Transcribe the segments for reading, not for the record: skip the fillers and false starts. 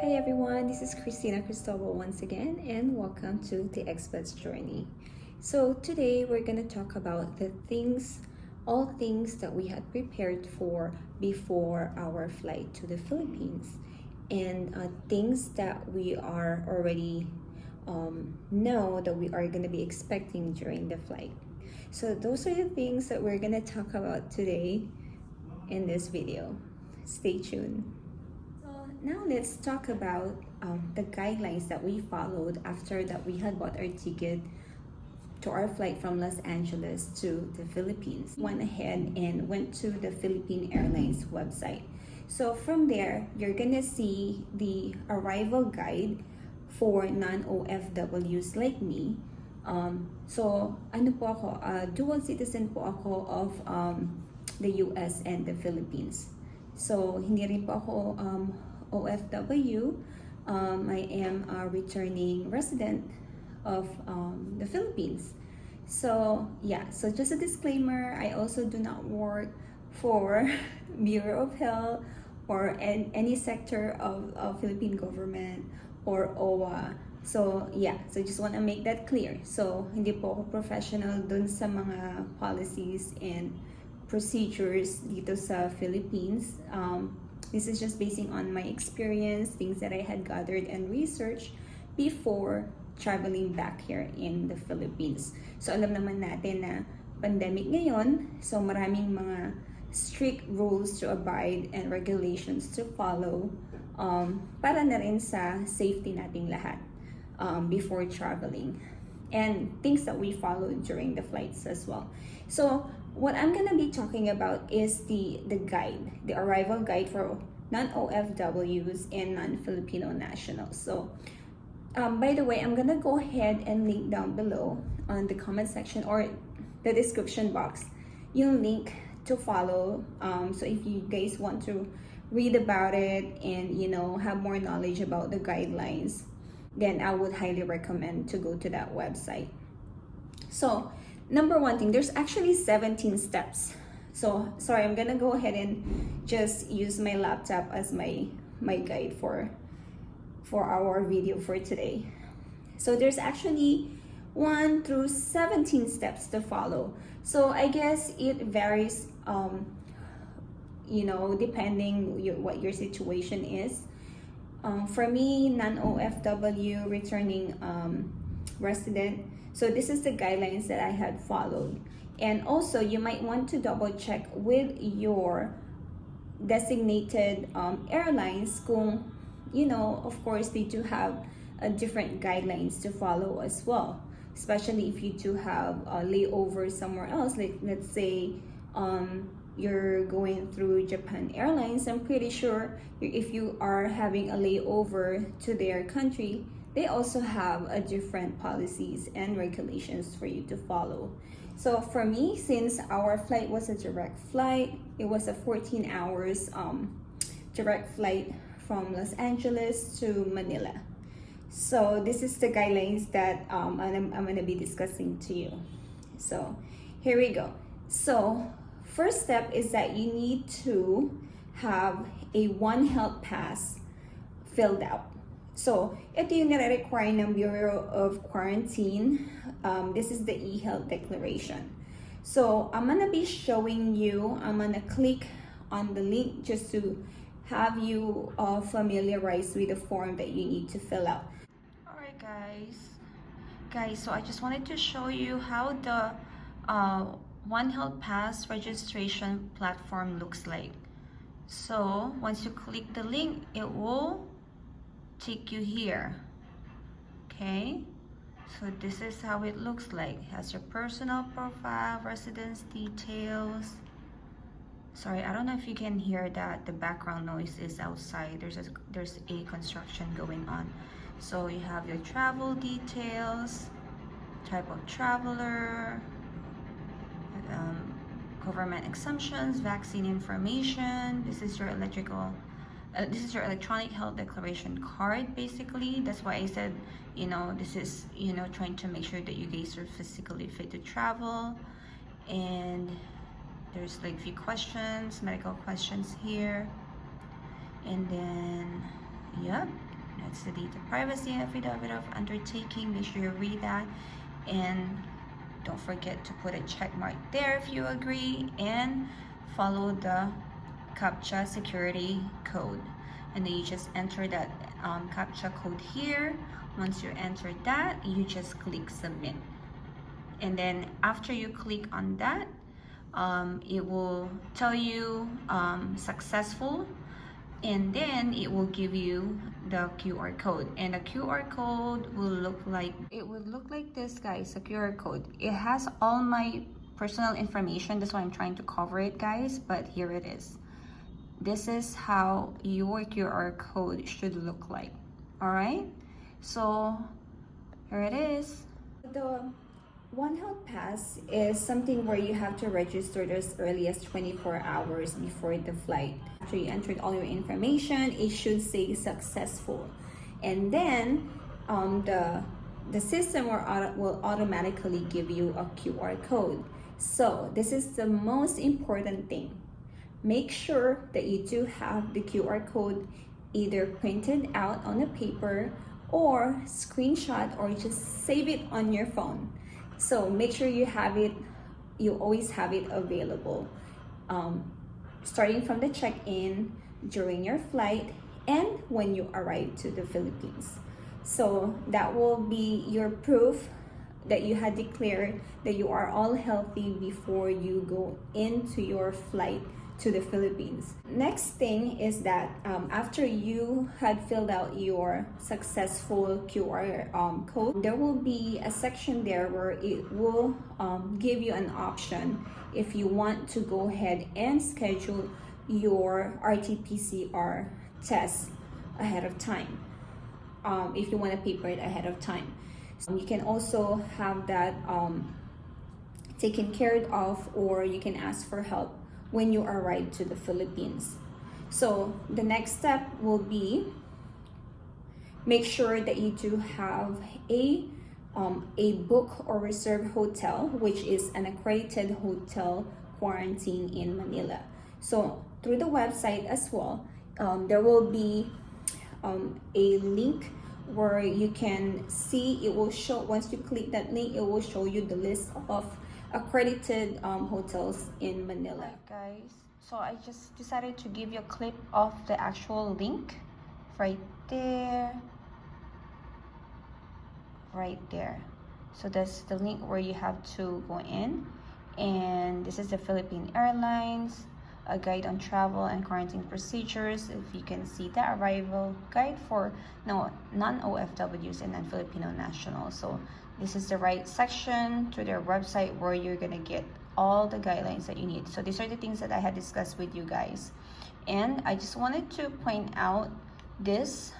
Hi everyone, this is Christina Cristobal once again, and welcome to the Expert's Journey. So today we're going to talk about all things that we had prepared for before our flight to the Philippines, and things that we are already know that we are going to be expecting during the flight. So those are the things that we're going to talk about today in this video. Stay tuned. Now let's talk about the guidelines that we followed after that we had bought our ticket to our flight from Los Angeles to the Philippines. Went ahead and went to the Philippine Airlines website. So from there, you're gonna see the arrival guide for non-OFWs like me. So ano po ako, dual citizen po ako of the US and the Philippines. So hindi rin po ako OFW. I am a returning resident of the Philippines. So yeah, so just a disclaimer, I also do not work for Bureau of Health or any sector of Philippine government or OWA. So yeah, so just want to make that clear. So hindi po ako professional dun sa mga policies and procedures dito sa Philippines. This is just basing on my experience, things that I had gathered and researched before traveling back here in the Philippines. So alam naman natin na pandemic ngayon, so maraming mga strict rules to abide and regulations to follow para na rin sa safety nating lahat before traveling. And things that we followed during the flights as well. So what I'm gonna be talking about is the guide, the arrival guide for non-OFWs and non-Filipino nationals. So by the way, I'm gonna go ahead and link down below on the comment section or the description box yung link to follow. So if you guys want to read about it and have more knowledge about the guidelines, then I would highly recommend to go to that website. So number one thing, there's actually 17 steps. So sorry, I'm gonna go ahead and just use my laptop as my guide for our video for today. So there's actually 1 through 17 steps to follow. So I guess it varies depending what your situation is. For me, non-OFW returning resident, so this is the guidelines that I had followed. And also you might want to double check with your designated airlines kung of course they do have different guidelines to follow as well, especially if you do have a layover somewhere else, like let's say you're going through Japan Airlines. I'm pretty sure if you are having a layover to their country, they also have a different policies and regulations for you to follow. So for me, since our flight was a direct flight, it was a 14 hours direct flight from Los Angeles to Manila. So this is the guidelines that I'm going to be discussing to you. So here we go. So first step is that you need to have a One Health Pass filled out. So ito yung nare-require ng Bureau of Quarantine. This is the e-health declaration. So I'm gonna be showing you, I'm gonna click on the link just to have you familiarized with the form that you need to fill out. Alright guys, so I just wanted to show you how the One Health Pass registration platform looks like. So once you click the link, it will take you here. Okay, so this is how it looks like. It has your personal profile, residence details. Sorry, I don't know if you can hear that. The background noise is outside. There's a construction going on. So you have your travel details, type of traveler, government exemptions, vaccine information. This is your electronic health declaration card. Basically, that's why I said, this is trying to make sure that you guys are physically fit to travel. And there's like few questions, medical questions here, and then It's the data privacy affidavit of undertaking. Make sure you read that, and don't forget to put a check mark there if you agree, and follow the CAPTCHA security code. And then you just enter that CAPTCHA code here. Once you enter that, you just click submit. And then after you click on that, it will tell you successful, and then it will give you the QR code, and the QR code will look like this, guys. The QR code, it has all my personal information. That's why I'm trying to cover it, guys, but here it is. This is how your QR code should look like. All right, so here it is. The One Health Pass is something where you have to register as early as 24 hours before the flight. After you entered all your information, it should say successful. And then the system will automatically give you a QR code. So this is the most important thing. Make sure that you do have the QR code either printed out on a paper or screenshot, or just save it on your phone. So make sure you have it, you always have it available, starting from the check-in, during your flight, and when you arrive to the Philippines. So that will be your proof that you had declared that you are all healthy before you go into your flight to the Philippines. Next thing is that after you had filled out your successful QR code, there will be a section there where it will give you an option if you want to go ahead and schedule your RT-PCR test ahead of time, if you want to pay for it ahead of time. So you can also have that taken care of, or you can ask for help when you arrive to the Philippines. So the next step will be, make sure that you do have a book or reserved hotel, which is an accredited hotel quarantine in Manila. So through the website as well, there will be a link where you can see, it will show, once you click that link, it will show you the list of accredited hotels in Manila. Guys, so I just decided to give you a clip of the actual link right there. So that's the link where you have to go in, and this is the Philippine Airlines, a guide on travel and quarantine procedures. If you can see, the arrival guide for non-OFWs and non-Filipino nationals. So this is the right section to their website where you're gonna get all the guidelines that you need. So these are the things that I had discussed with you guys, and I just wanted to point out this.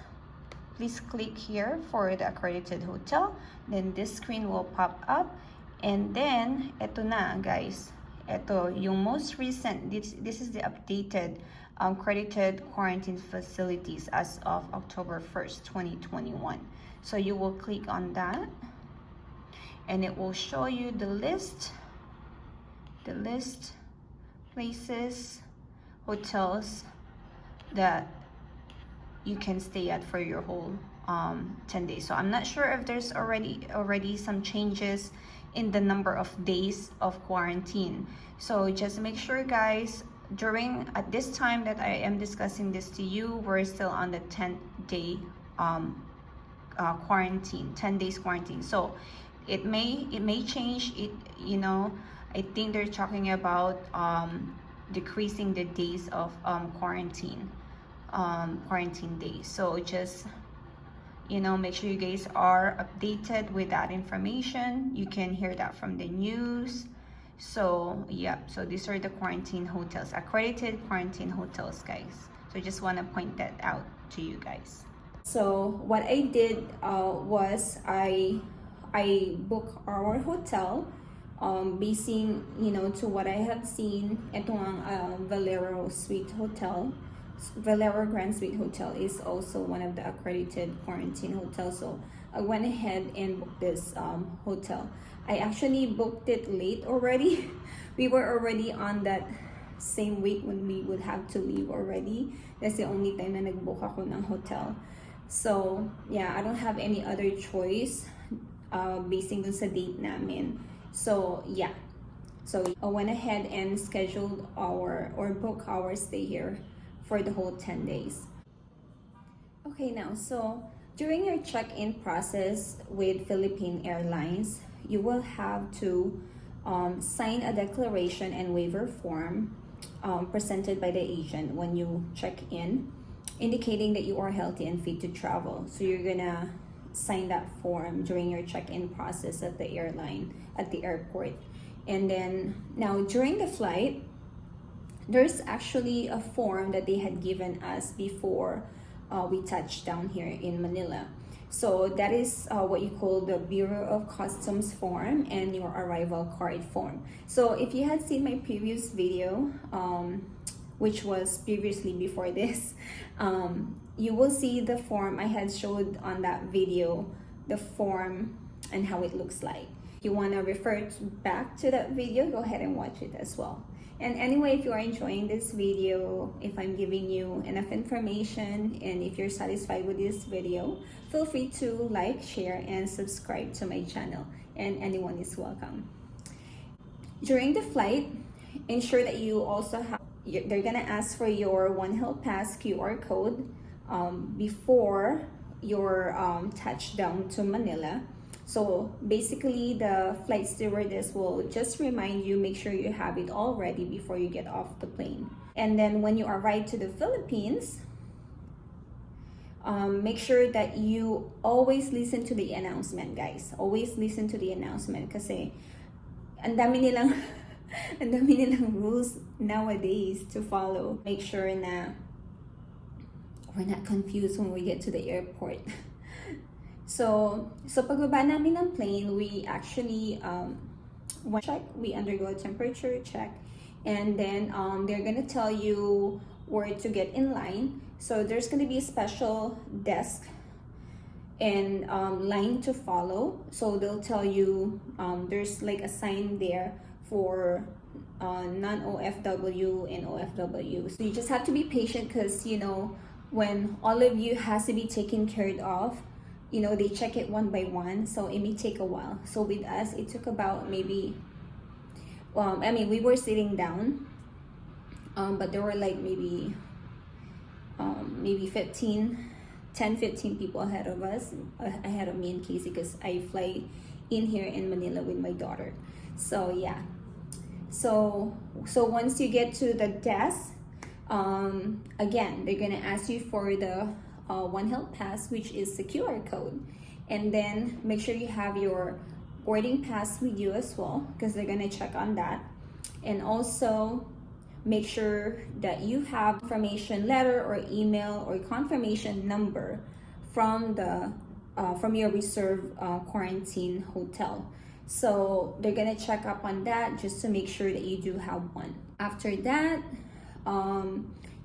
Please click here for the accredited hotel, then this screen will pop up, and then eto na, guys. Ito yung most recent, this is the updated accredited quarantine facilities as of October 1st, 2021. So you will click on that, and it will show you the list, places, hotels that you can stay at for your whole 10 days. So I'm not sure if there's already some changes in the number of days of quarantine. So just make sure, guys, at this time that I am discussing this to you, we're still on the 10-day quarantine, 10 days quarantine. So it may change it, I think they're talking about decreasing the days of quarantine days. So just make sure you guys are updated with that information. You can hear that from the news. So so these are the quarantine hotels, accredited quarantine hotels, guys. So I just want to point that out to you guys. So what I did was I booked our hotel basing to what I have seen. Ito ang Valero Grand Suite Hotel is also one of the accredited quarantine hotels. So I went ahead and booked this hotel. I actually booked it late already. We were already on that same week when we would have to leave already. That's the only time na nag-book ako ng hotel. So yeah, I don't have any other choice basing dun sa date namin. So yeah, so I went ahead and scheduled our or book our stay here for the whole 10 days. Okay, now, so during your check-in process with Philippine Airlines, you will have to sign a declaration and waiver form presented by the agent when you check in, indicating that you are healthy and fit to travel. So you're gonna sign that form during your check-in process at the airline, at the airport. And then now during the flight, there's actually a form that they had given us before we touched down here in Manila. So that is what you call the Bureau of Customs form and your arrival card form. So if you had seen my previous video, which was previously before this, you will see the form I had showed on that video, the form and how it looks like. If you want to refer back to that video, go ahead and watch it as well. And anyway, if you are enjoying this video, if I'm giving you enough information, and if you're satisfied with this video, feel free to like, share, and subscribe to my channel. And anyone is welcome. During the flight, ensure that you also have, they're gonna ask for your One Health Pass QR code before your touchdown to Manila. So basically, the flight stewardess will just remind you, make sure you have it all ready before you get off the plane. And then when you arrive to the Philippines, make sure that you always listen to the announcement, guys. Always listen to the announcement kasi ang dami nilang ang dami nilang rules nowadays to follow. Make sure na we're not confused when we get to the airport. So pagbaba namin ng plane, we actually we undergo a temperature check, and then they're gonna tell you where to get in line. So there's gonna be a special desk and line to follow. So they'll tell you there's like a sign there for non-OFW and OFW. So you just have to be patient because, you know, when all of you has to be taken care of, you know, they check it one by one, so it may take a while. So with us, it took about maybe, we were sitting down, but there were like maybe 15 people ahead of us, ahead of me and Casey, because I fly in here in Manila with my daughter. So yeah, so once you get to the desk, again, they're gonna ask you for the One Health Pass, which is the QR code, and then make sure you have your boarding pass with you as well, because they're gonna check on that. And also make sure that you have confirmation letter or email or confirmation number from the from your reserved quarantine hotel. So they're gonna check up on that just to make sure that you do have one. After that,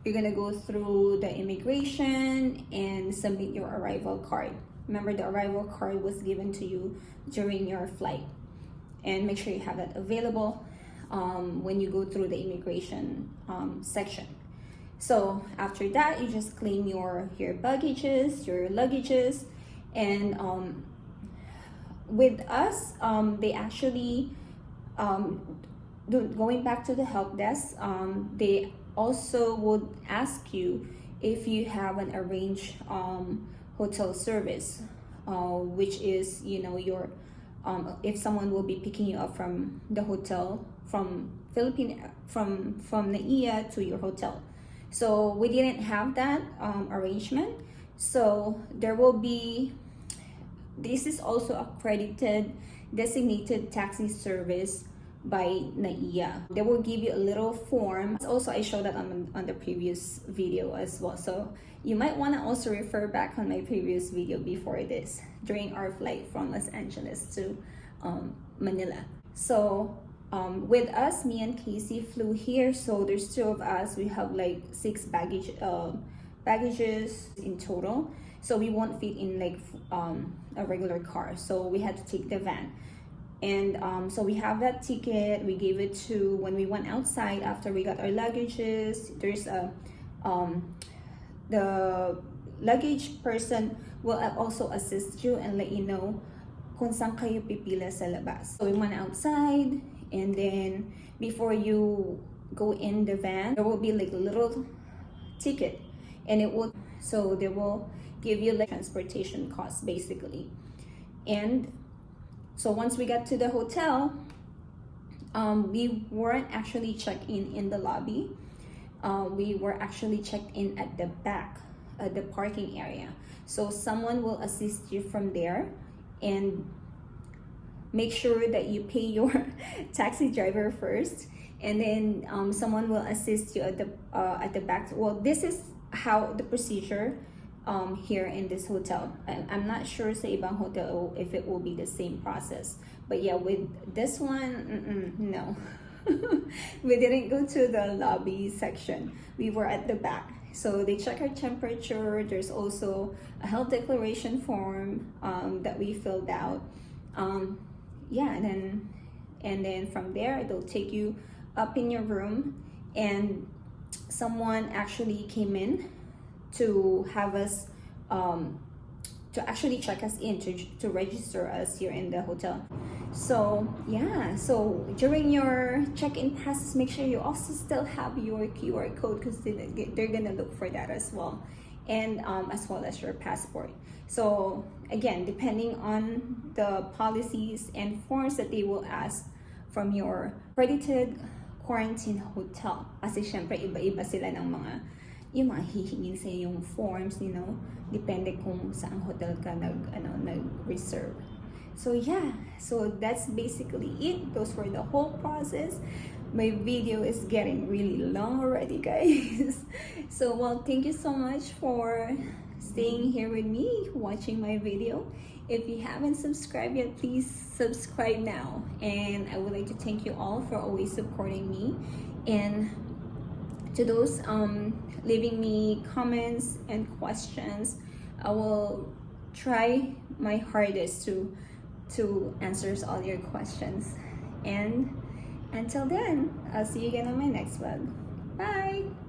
you're gonna go through the immigration and submit your arrival card. Remember, the arrival card was given to you during your flight, and make sure you have that available when you go through the immigration section. So after that, you just claim your baggages, your luggages, and with us, they actually going back to the help desk, they also would ask you if you have an arranged hotel service, which is, you know, your if someone will be picking you up from the hotel from NAIA to your hotel. So we didn't have that arrangement. So there will be, this is also accredited designated taxi service by NAIA. They will give you a little form. Also, I showed that on the previous video as well. So you might want to also refer back on my previous video before this, during our flight from Los Angeles to Manila. So with us, me and Casey flew here. So there's two of us. We have like 6 baggages in total. So we won't fit in like a regular car. So we had to take the van. And so we have that ticket. We gave it to, when we went outside after we got our luggages, there's a luggage person will also assist you and let you know kung saan kayo pipila sa labas. So we went outside, and then before you go in the van, there will be like a little ticket, and it will, so they will give you like transportation costs basically. And so once we got to the hotel, we weren't actually checked in the lobby. We were actually checked in at the back, at the parking area. So someone will assist you from there, and make sure that you pay your taxi driver first, and then someone will assist you at the back. Well, this is how the procedure here in this hotel. I'm not sure sa ibang hotel if it will be the same process, but yeah, with this one, no. We didn't go to the lobby section. We were at the back. So they check our temperature. There's also a health declaration form that we filled out. Yeah, and then from there they'll take you up in your room, and someone actually came in to have us to actually check us in, to register us here in the hotel. So yeah, so during your check-in process, make sure you also still have your QR code, because they're gonna look for that as well, and as well as your passport. So again, depending on the policies and forms that they will ask from your accredited quarantine hotel, kasi syempre iba-iba sila ng mga yung mga hihingin sa yung forms, you know, depende kung saang hotel ka nag-reserve. So yeah, so that's basically it. Those were the whole process. My video is getting really long already, guys. So well, thank you so much for staying here with me, watching my video. If you haven't subscribed yet, please subscribe now. And I would like to thank you all for always supporting me, and to those leaving me comments and questions, I will try my hardest to answer all your questions. And until then, I'll see you again on my next vlog. Bye!